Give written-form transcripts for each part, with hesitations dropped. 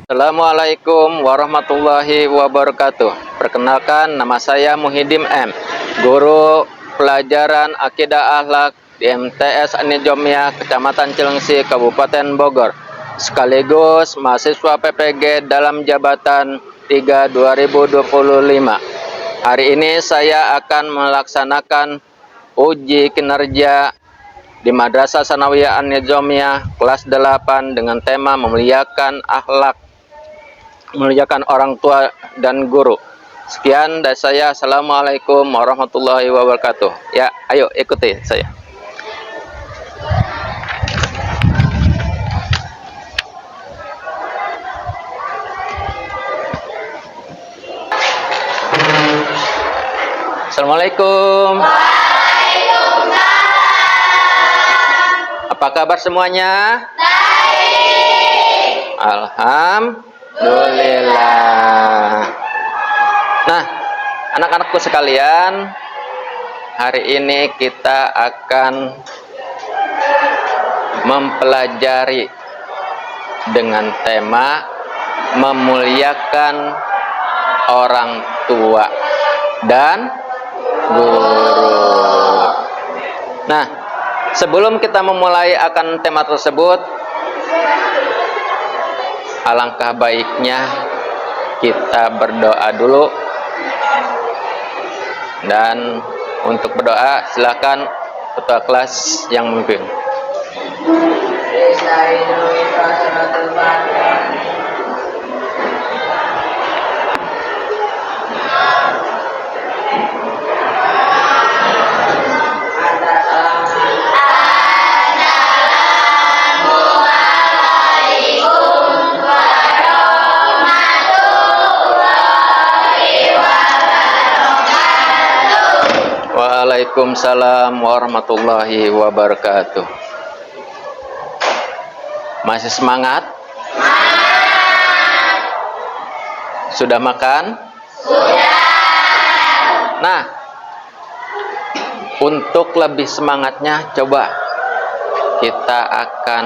Assalamualaikum warahmatullahi wabarakatuh. Perkenalkan, nama saya Muhyiddin M, guru pelajaran Akidah Akhlak di MTS An-Nijomiyah, Kecamatan Cilengsi, Kabupaten Bogor, sekaligus mahasiswa PPG dalam jabatan 3 2025. Hari ini saya akan melaksanakan uji kinerja di Madrasah Sanawiyah An-Nijomiyah kelas 8 dengan tema memuliakan orang tua dan guru. Sekian dari saya. Assalamualaikum warahmatullahi wabarakatuh. Ya, ayo ikuti saya. Assalamualaikum. Apa kabar semuanya? Baik. Alhamdulillah. Nah, anak-anakku sekalian, hari ini kita akan mempelajari dengan tema memuliakan orang tua dan guru. Nah, sebelum kita memulai akan tema tersebut, alangkah baiknya kita berdoa dulu. Dan untuk berdoa, silakan ketua kelas yang memimpin. Waalaikumsalam warahmatullahi wabarakatuh. Masih semangat? Sudah makan? Sudah. Nah, untuk lebih semangatnya, coba kita akan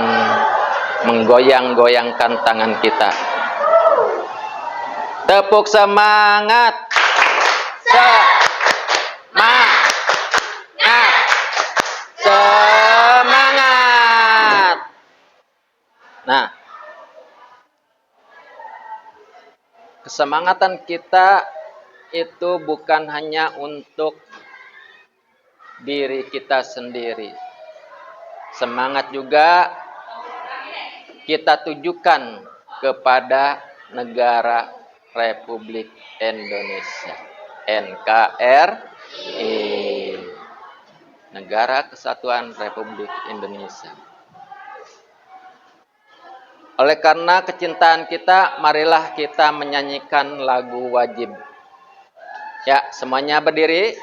menggoyang-goyangkan tangan kita. Tepuk semangat. Semangat. Nah, kesemangatan kita itu bukan hanya untuk diri kita sendiri. Semangat juga kita tujukan kepada negara Republik Indonesia, NKRI, Negara Kesatuan Republik Indonesia. Oleh karena kecintaan kita, marilah kita menyanyikan lagu wajib. Ya, semuanya berdiri.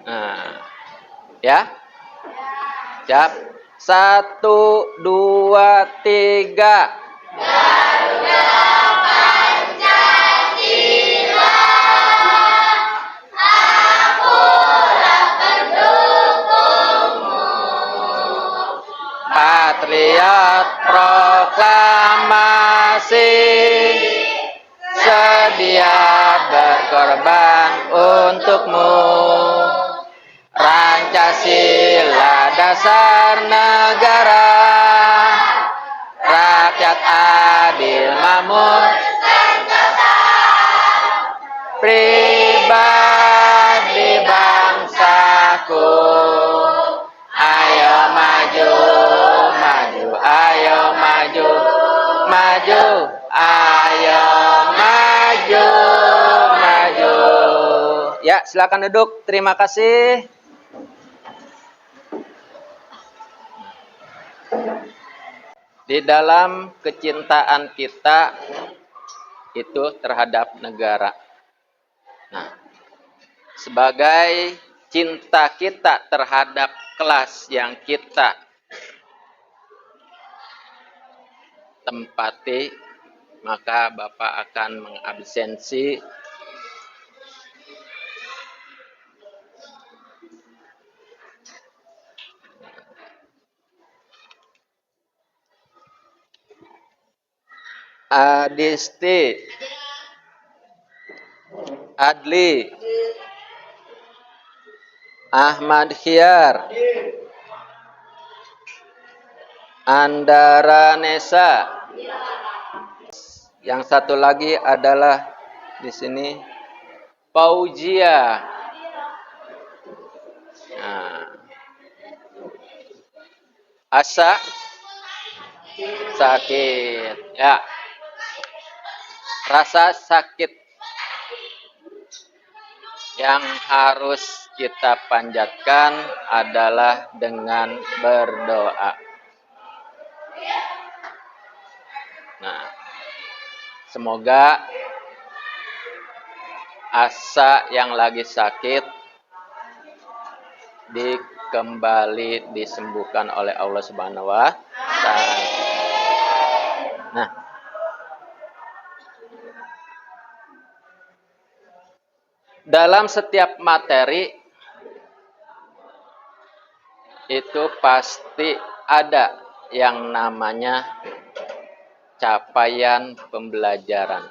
Nah, ya. Siap. 1, 2, 3. Garuda Pancasila, akulah pendukungmu. Patriot proklamasi, sedia berkorban untukmu. Pancasila dasar negara, rakyat adil makmur sentosa, pribadi bangsaku. Ayo maju, maju, ayo maju, maju, ayo maju, maju. Ya, silakan duduk. Terima kasih. Di dalam kecintaan kita itu terhadap negara. Nah, sebagai cinta kita terhadap kelas yang kita tempati, maka Bapak akan mengabsensi Adisti, Adli, Ahmad Khiar, Andara Nesa. Yang satu lagi adalah di sini Fauzia. Nah, Asa sakit. Ya, rasa sakit yang harus kita panjatkan adalah dengan berdoa. Nah, semoga Asa yang lagi sakit kembali disembuhkan oleh Allah Subhanahu wa Ta'ala. Nah, dalam setiap materi itu pasti ada yang namanya capaian pembelajaran.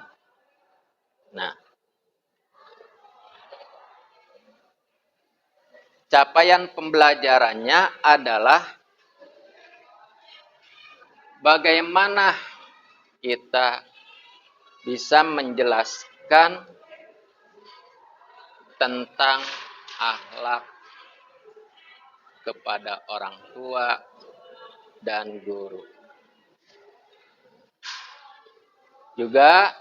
Nah, capaian pembelajarannya adalah bagaimana kita bisa menjelaskan tentang akhlak kepada orang tua dan guru. Juga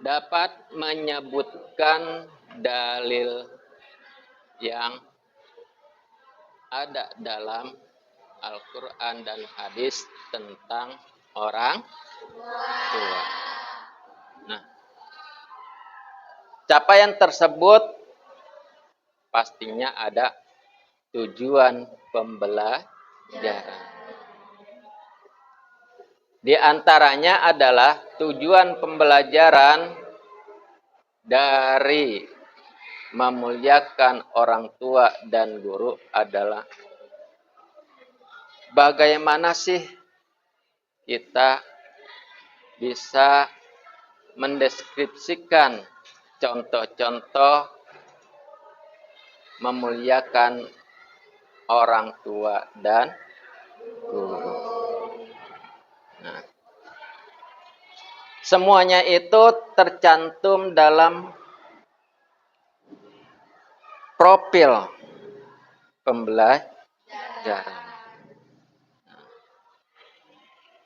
dapat menyebutkan dalil yang ada dalam Al-Quran dan hadis tentang orang tua. Nah, capaian tersebut pastinya ada tujuan pembelajaran. Di antaranya adalah tujuan pembelajaran dari memuliakan orang tua dan guru adalah bagaimana sih kita bisa mendeskripsikan contoh-contoh memuliakan orang tua dan guru. Nah, semuanya itu tercantum dalam profil pembelajaran.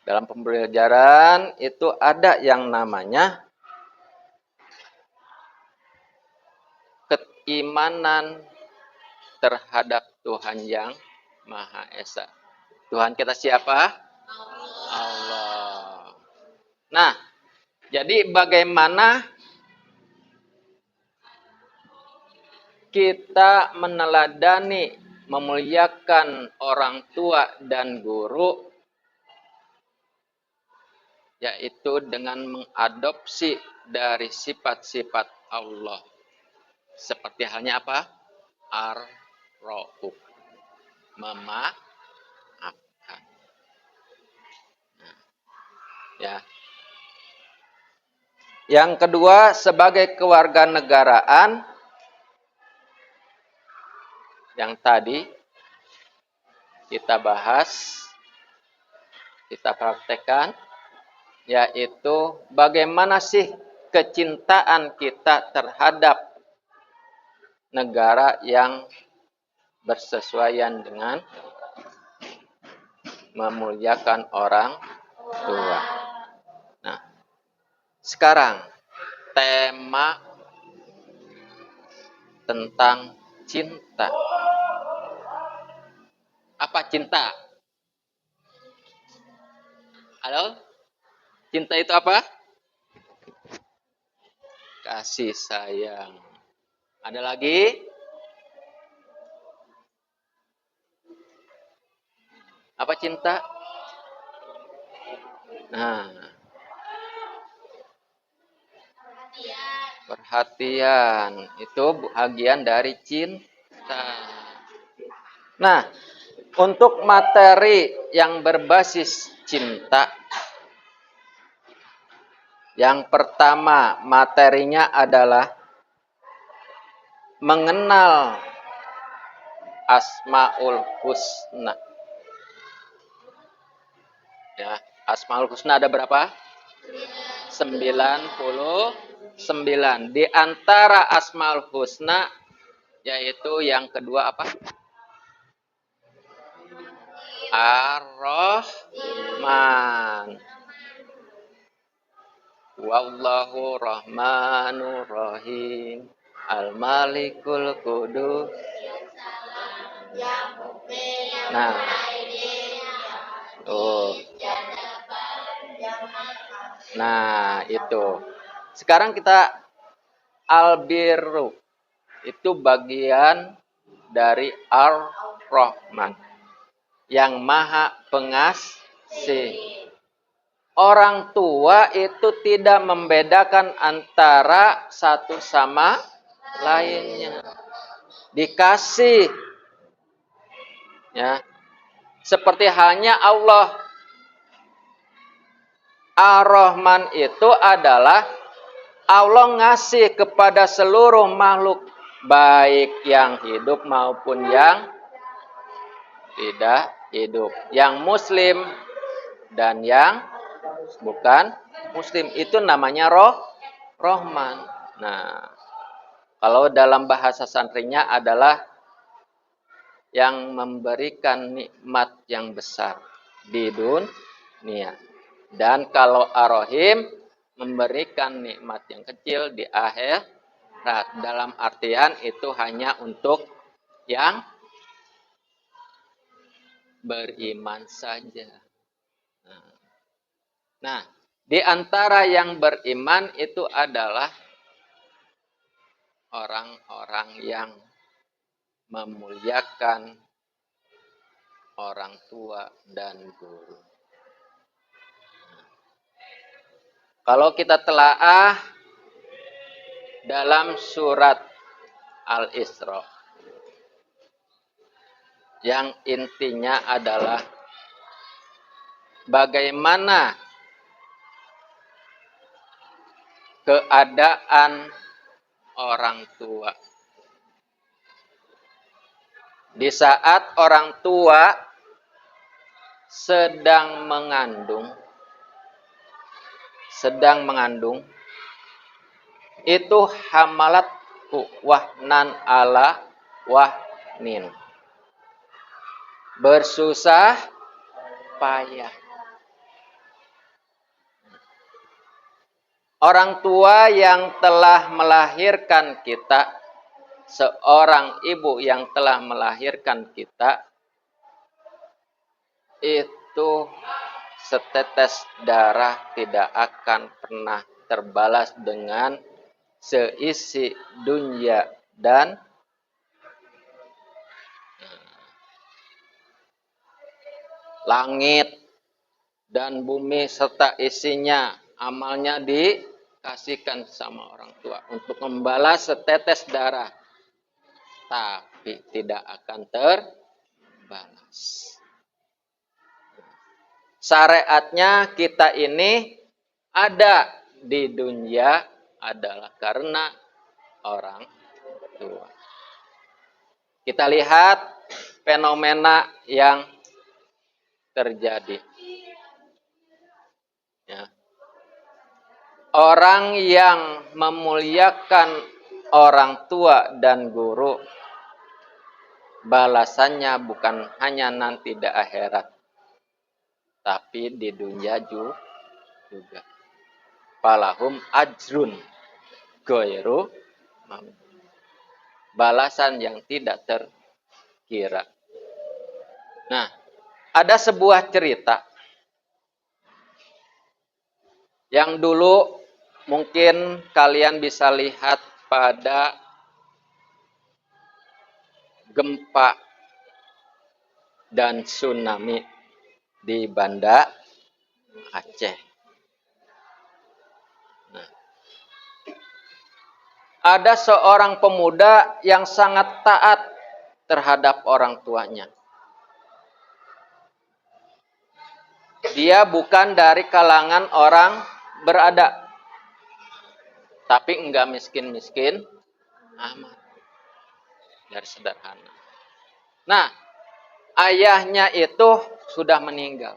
Dalam pembelajaran itu ada yang namanya keimanan terhadap Tuhan yang Maha Esa. Tuhan kita siapa? Allah. Nah, jadi bagaimana kita meneladani, memuliakan orang tua dan guru, yaitu dengan mengadopsi dari sifat-sifat Allah. Seperti halnya apa? Ar-Rauf, memaafkan. Nah, ya. Yang kedua, sebagai kewarganegaraan yang tadi kita bahas, kita praktekkan, yaitu bagaimana sih kecintaan kita terhadap negara yang bersesuaian dengan memuliakan orang tua. Nah, sekarang tema tentang cinta. Apa cinta? Halo? Cinta itu apa? Kasih sayang. Ada lagi? Apa cinta? Nah, perhatian. Itu bagian dari cinta. Nah, untuk materi yang berbasis cinta, Yang pertama, materinya adalah mengenal Asmaul Husna. Ya, Asmaul Husna ada berapa? 99. Di antara Asmaul Husna yaitu yang kedua apa? Ar-Rahman. Wallahu Rahmanur Rahim. Al-Malikul Qudus. Nah, tuh. Nah, itu. Sekarang kita Al-Birru. Itu bagian dari Ar-Rahman. Yang Maha Pengasih. Orang tua itu tidak membedakan antara satu sama lainnya. Dikasih. Ya. Seperti halnya Allah. Ar-Rahman itu adalah Allah ngasih kepada seluruh makhluk. Baik yang hidup maupun yang tidak hidup. Yang muslim dan yang bukan muslim. Itu namanya Rahman. Nah, kalau dalam bahasa santrinya adalah yang memberikan nikmat yang besar di dunia. Dan kalau Ar-Rahim memberikan nikmat yang kecil di akhirat. Dalam artian itu hanya untuk yang beriman saja. Nah, di antara yang beriman itu adalah orang-orang yang memuliakan orang tua dan guru. Kalau kita telaah dalam surat Al-Isra, yang intinya adalah bagaimana keadaan orang tua. Di saat orang tua sedang mengandung, itu hamalat wahnan ala wahnin. Bersusah payah. Orang tua yang telah melahirkan kita, seorang ibu yang telah melahirkan kita, itu setetes darah tidak akan pernah terbalas dengan seisi dunia dan langit dan bumi serta isinya, amalnya dikasihkan sama orang tua untuk membalas setetes darah, tapi tidak akan terbalas. Syariatnya kita ini ada di dunia adalah karena orang tua. Kita lihat fenomena yang terjadi. Ya. Orang yang memuliakan orang tua dan guru, balasannya bukan hanya nanti di akhirat, tapi di dunia juga. Falahum ajrun ghairu mamnun. Balasan yang tidak terkira. Nah, ada sebuah cerita yang dulu mungkin kalian bisa lihat pada gempa dan tsunami di Banda Aceh. Nah, ada seorang pemuda yang sangat taat terhadap orang tuanya. Dia bukan dari kalangan orang berada. tapi enggak miskin-miskin amat, dari sederhana. Nah, ayahnya itu sudah meninggal,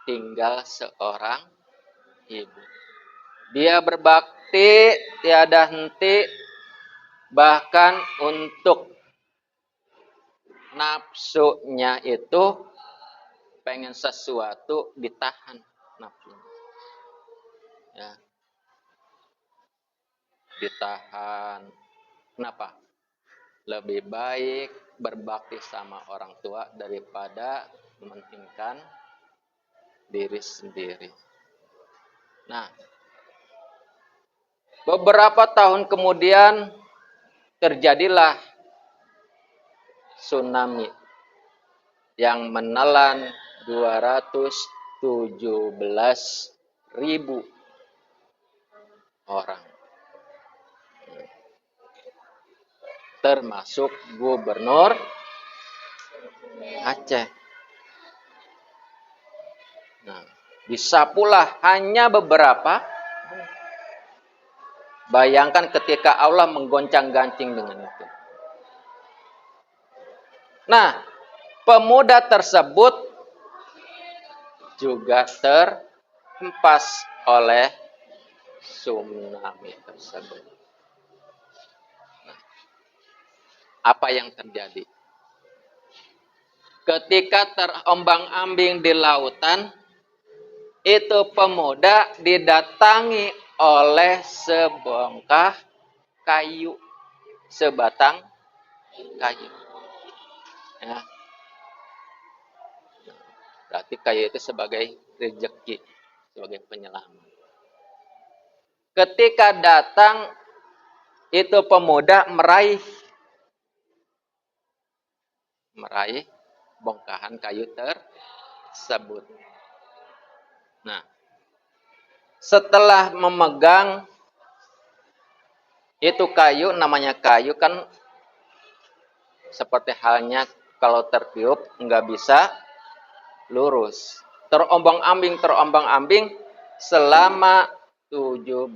tinggal seorang ibu. Dia berbakti tiada henti, bahkan untuk nafsunya itu pengen sesuatu ditahan nafsunya. Ya, ditahan. Kenapa? Lebih baik berbakti sama orang tua daripada mementingkan diri sendiri. Nah, beberapa tahun kemudian terjadilah tsunami yang menelan 217.000 orang, termasuk gubernur Aceh. Nah, disapulah hanya beberapa. Bayangkan ketika Allah menggoncang-gancing dengan itu. Nah, pemuda tersebut juga terhempas oleh tsunami tersebut. Nah, apa yang terjadi? Ketika terombang-ambing di lautan, itu pemuda didatangi oleh sebongkah kayu, sebatang kayu. Ya. Berarti kayu itu sebagai rezeki, sebagai penyelamat. Ketika datang, itu pemuda meraih bongkahan kayu tersebut. Nah, setelah memegang itu kayu, namanya kayu kan seperti halnya kalau tertiup nggak bisa lurus. Terombang-ambing selama 17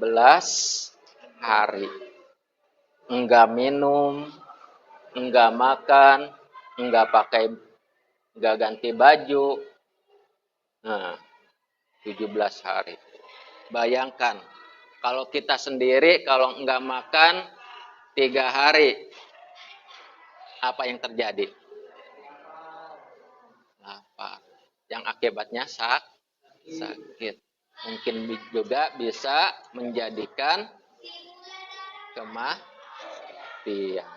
hari. Enggak minum, enggak makan, enggak ganti baju. Nah, 17 hari. Bayangkan, kalau kita sendiri, kalau enggak makan 3 hari, apa yang terjadi? Lapar. Yang akibatnya sakit. Mungkin juga bisa menjadikan kematian.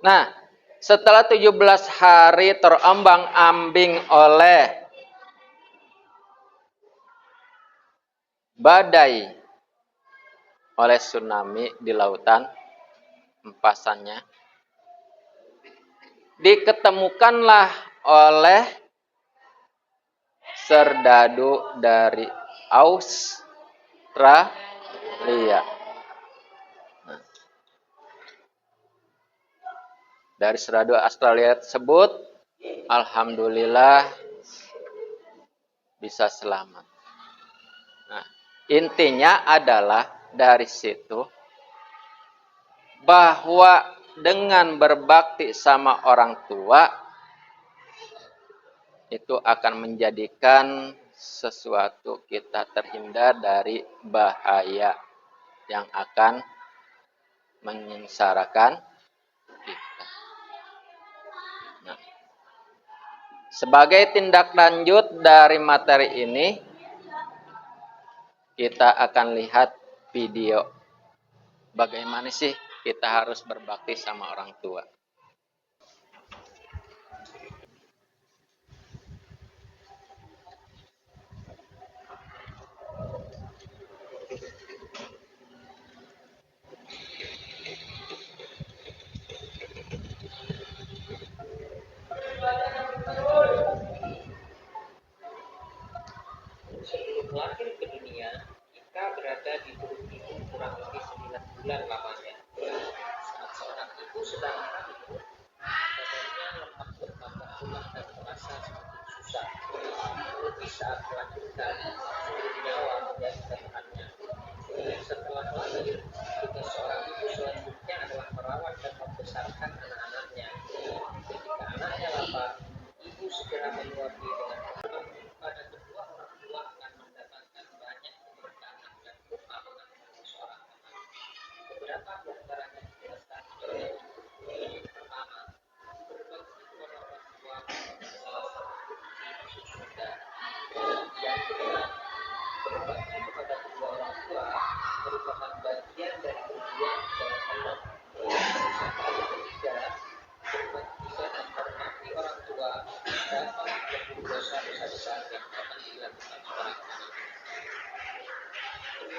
Nah, setelah 17 hari terombang-ambing oleh badai, oleh tsunami di lautan, empasannya, diketemukanlah oleh serdadu dari Australia. Nah, dari serdadu Australia tersebut, alhamdulillah bisa selamat. Nah, intinya adalah dari situ bahwa dengan berbakti sama orang tua itu akan menjadikan sesuatu kita terhindar dari bahaya yang akan menyengsarakan kita. Nah, sebagai tindak lanjut dari materi ini, kita akan lihat video bagaimana sih kita harus berbakti sama orang tua. Sebelum lahir ke dunia, Ika berada di perut ibu kurang lebih 9 bulan lamanya. Saat seorang ibu sedang hamil, badannya lemah bertambah tulang dan terasa semakin susah. Terlebih saat melahirkan, seluruh nyawa menjadi taruhannya.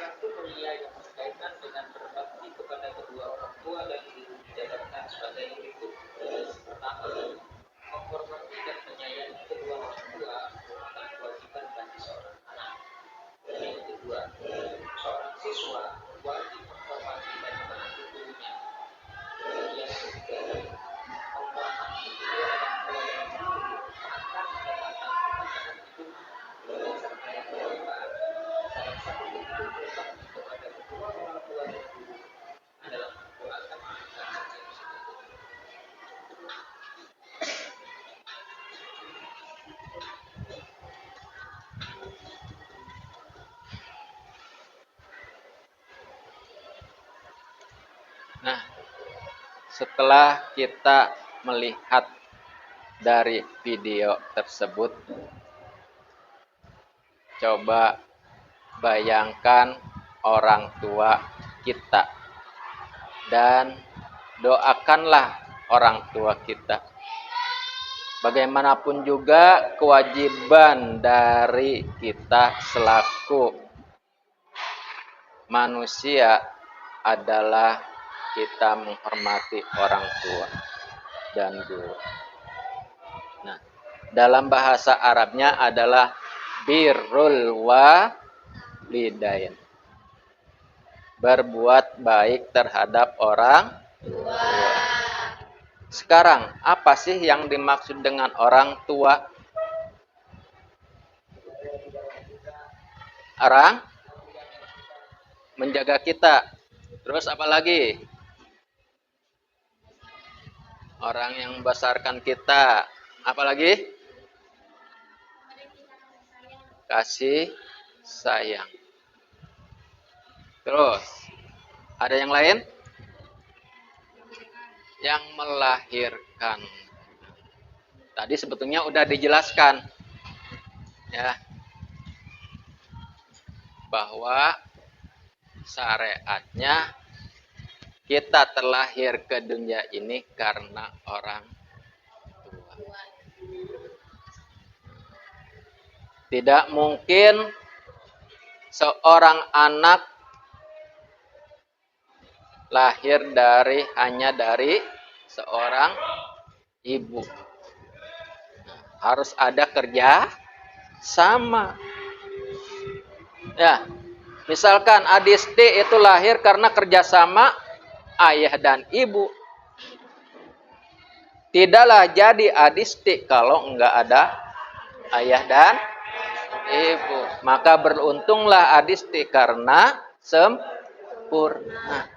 satu mulia yang berkaitan dengan berbakti kepada kedua orang tua dan guru dijabarkan sebagai berikut. Pertama, menghormati dan menyayangi kedua orang tua merupakan kewajiban bagi seorang anak. Yang kedua, seorang siswa wajib menghormati dan menaati gurunya. Yang ketiga, menghormati kedua orang tua yang dulu akan mendatangkan keberkahan hidup. Serta yang keempat, salah satu bentuk berbakti kepada kedua orang tua dan guru adalah mendoakan mereka sejak sedikit. Nah, setelah kita melihat dari video tersebut, coba bayangkan orang tua kita dan doakanlah orang tua kita. Bagaimanapun juga kewajiban dari kita selaku manusia adalah kita menghormati orang tua dan guru. Nah, dalam bahasa Arabnya adalah birrul walidain. Berbuat baik terhadap orang tua. Sekarang, apa sih yang dimaksud dengan orang tua? Orang menjaga kita. Terus apa lagi? Orang yang membesarkan kita. Apa lagi? Kasih sayang. Terus, ada yang lain? Yang melahirkan. Tadi sebetulnya udah dijelaskan. Ya. Bahwa syariatnya kita terlahir ke dunia ini karena orang tua. Tidak mungkin seorang anak lahir hanya dari seorang ibu. Harus ada kerja sama. Ya, misalkan Adis D itu lahir karena kerjasama ayah dan ibu. Tidaklah jadi Adis D kalau enggak ada ayah dan ibu. Maka beruntunglah Adis D karena sempurna.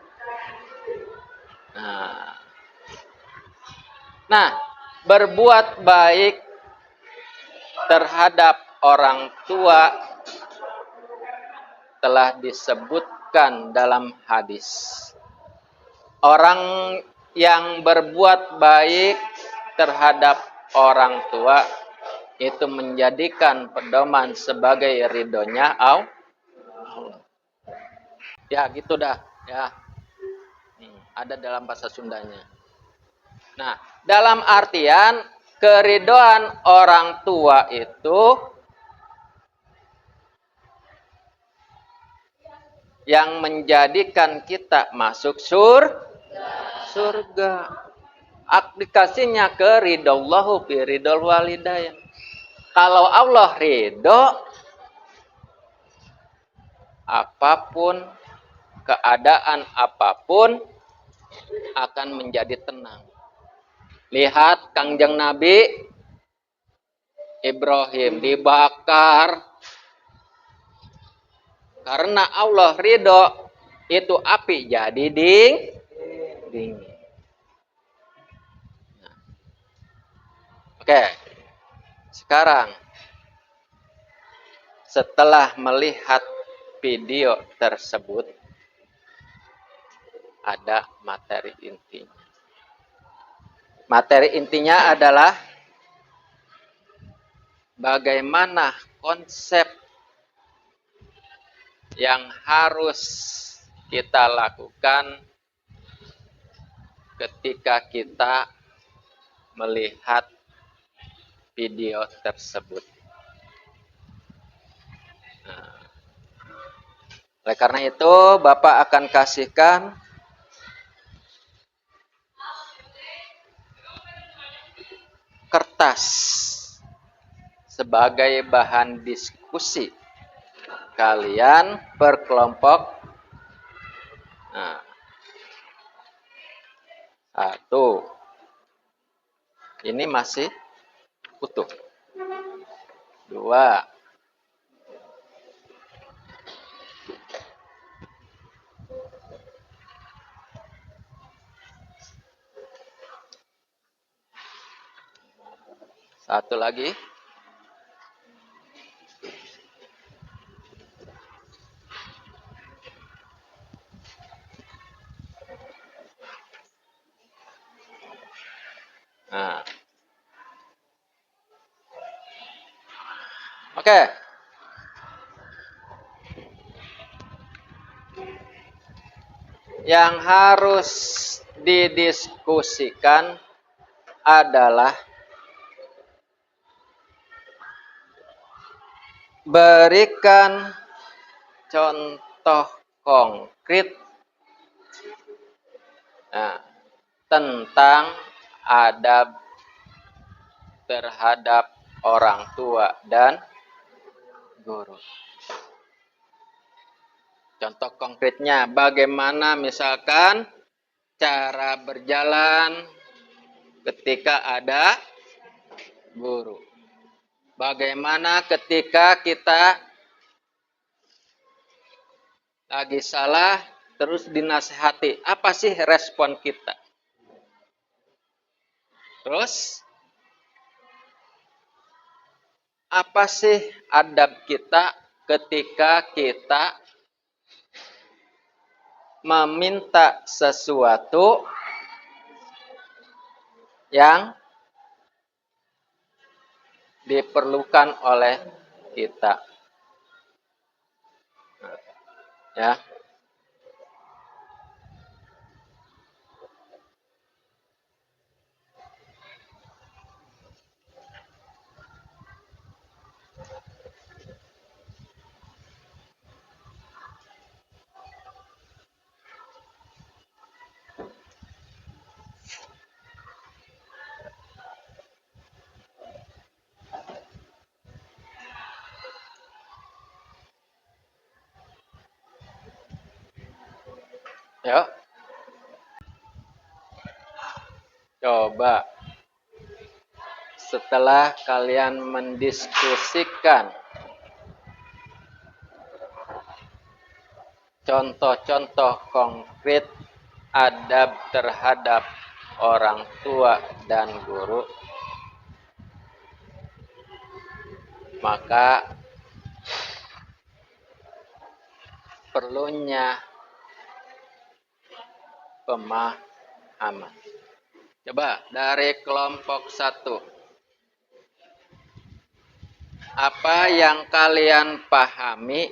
Nah, berbuat baik terhadap orang tua telah disebutkan dalam hadis. Orang yang berbuat baik terhadap orang tua itu menjadikan pedoman sebagai ridhonya Allah. Ya gitu dah ya. Ada dalam bahasa Sundanya. Nah, dalam artian keridhaan orang tua itu yang menjadikan kita masuk surga. Aplikasinya ke ridallahu fi ridal walidain. Kalau Allah ridho, apapun, keadaan apapun akan menjadi tenang. Lihat Kangjeng Nabi Ibrahim dibakar. Karena Allah ridho, itu api jadi dingin. Nah. Oke, sekarang setelah melihat video tersebut, ada materi intinya. Materi intinya adalah bagaimana konsep yang harus kita lakukan ketika kita melihat video tersebut. Nah, Oleh karena itu, Bapak akan kasihkan kertas sebagai bahan diskusi. Kalian per kelompok. Nah, 1. Ini masih utuh. 2. 1 lagi. Nah. Oke. Yang harus didiskusikan adalah berikan contoh konkret tentang adab terhadap orang tua dan guru. Contoh konkretnya bagaimana, misalkan cara berjalan ketika ada guru. Bagaimana ketika kita lagi salah terus dinasehati, apa sih respon kita? Terus apa sih adab kita ketika kita meminta sesuatu yang diperlukan oleh kita? Ya. Yuk. Coba setelah kalian mendiskusikan contoh-contoh konkret adab terhadap orang tua dan guru, maka perlunya pemahaman. Coba dari kelompok 1. Apa yang kalian pahami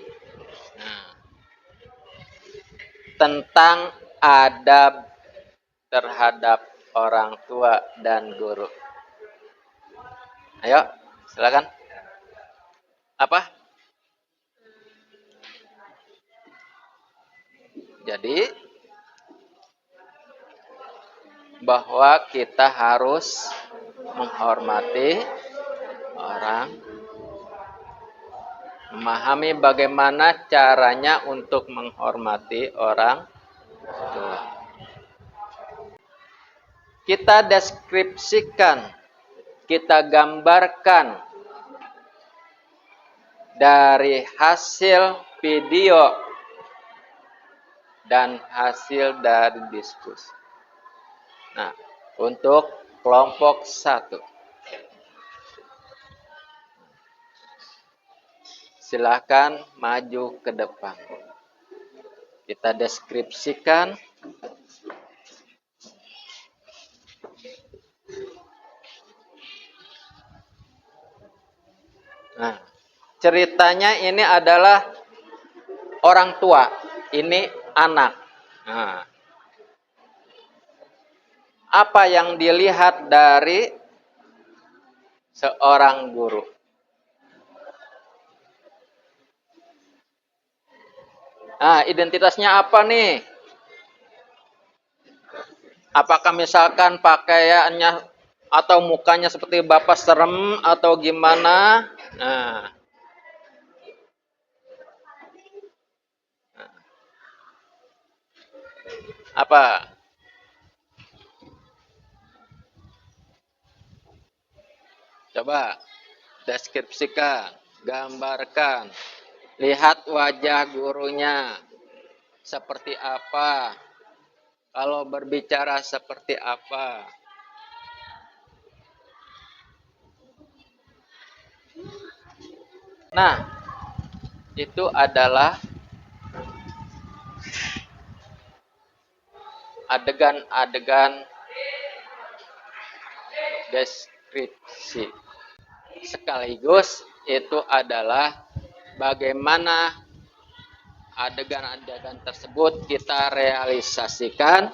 tentang adab terhadap orang tua dan guru? Ayo, silakan. Apa? Jadi bahwa kita harus menghormati orang, memahami bagaimana caranya untuk menghormati orang tua. Kita deskripsikan, kita gambarkan dari hasil video dan hasil dari diskusi. Nah, untuk kelompok 1. Silakan maju ke depan. Kita deskripsikan ceritanya ini adalah orang tua, ini anak. Nah, apa yang dilihat dari seorang guru? Nah, identitasnya apa nih? Apakah misalkan pakaiannya atau mukanya seperti bapak serem atau gimana? Nah, apa? Coba deskripsikan, gambarkan. Lihat wajah gurunya seperti apa. Kalau berbicara seperti apa. Nah, itu adalah adegan-adegan deskripsi. Sekaligus itu adalah bagaimana adegan-adegan tersebut kita realisasikan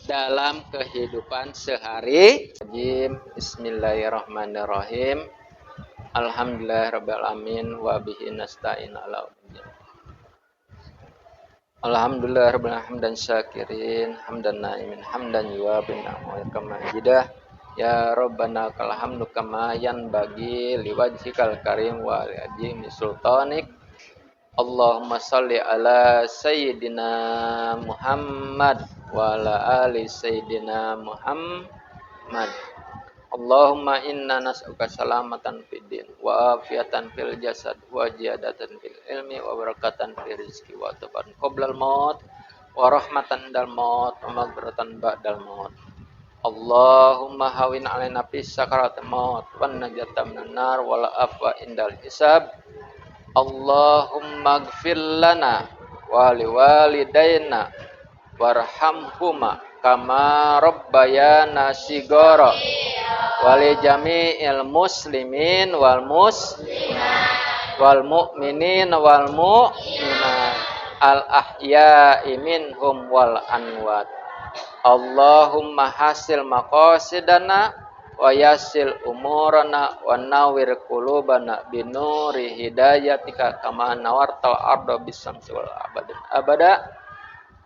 dalam kehidupan sehari. Bismillahirrahmanirrahim. Alhamdulillahirrahmanirrahim. Wa bihi nasta'in ala umur. Alhamdulillahirrahmanirrahim. Hamdan syakirin. Hamdan na'imin. Hamdan yuwabin na'mu'ir kama jidah. Ya Rabbana kalhamdu kama yanbaghi liwajhikal karim wa li'ajimi sultanik. Allahumma salli ala Sayyidina Muhammad wa ala ali Sayyidina Muhammad. Allahumma inna nas'uka salamatan fid din wa afiatan fil jasad wa ziyadatan fil ilmi wa barakatan fil rizqi wa taban qoblal maut wa rahmatan dal maut wa maghfiratan ba'dal maut. Allahumma hawin alaina fis sakaratil maut wan najata minan nar wal afwa indal hisab. Allahumma gfir lana wa liwalidayna warhamhuma kama rabbayana shigara wa li jami'il muslimin wal mu'minin wal mu'minat al ahya'i minhum wal anwat. Allahumma hasil maqasidana wa yasil umurana wa nawir qulubana binuri hidayatika kama nawartal arda bisamsi wal abada.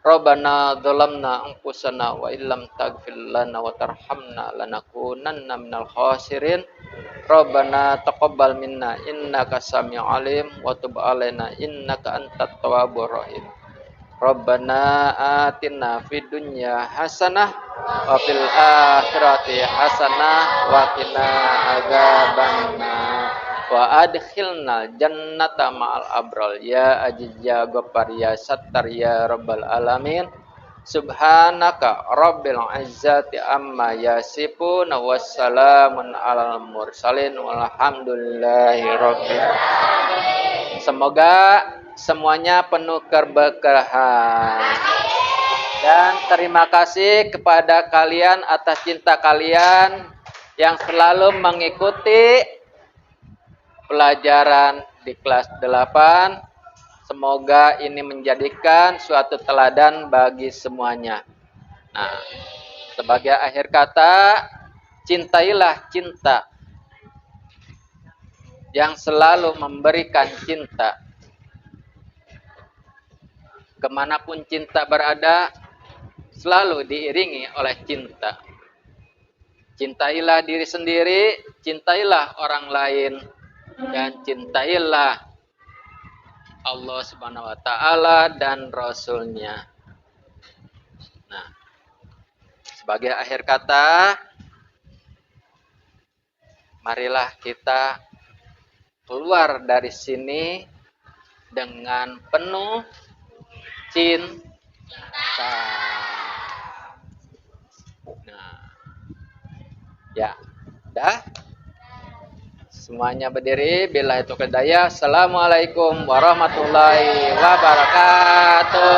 Rabbana dzalamna anfusana wa illam taghfir lana wa tarhamna lanakunanna minal khasirin. Rabbana taqabbal minna innaka samiul alim wa tub alaina innaka antat tawwabur rahim. Rabbana atina fid dunya hasanah wa fil akhirati hasanah wa qina adzabannar wa adkhilna jannata ma'al abrar ya aziz ya ghaffar ya sattar ya rabbal alamin. Subhanaka rabbil izzati amma yasifun wassalamun alal mursalin walhamdulillahi rabbil alamin. Semoga semuanya penuh keberkahan. Dan terima kasih kepada kalian atas cinta kalian yang selalu mengikuti pelajaran di kelas 8. Semoga ini menjadikan suatu teladan bagi semuanya. Nah, sebagai akhir kata, cintailah cinta yang selalu memberikan cinta. Kemanapun cinta berada, selalu diiringi oleh cinta. Cintailah diri sendiri, cintailah orang lain, dan cintailah Allah Subhanahu wa Ta'ala dan Rasul-Nya. Nah, sebagai akhir kata, marilah kita keluar dari sini dengan penuh cinta. Nah, ya, dah. Semuanya berdiri. Bila itu kedaya. Assalamualaikum warahmatullahi wabarakatuh.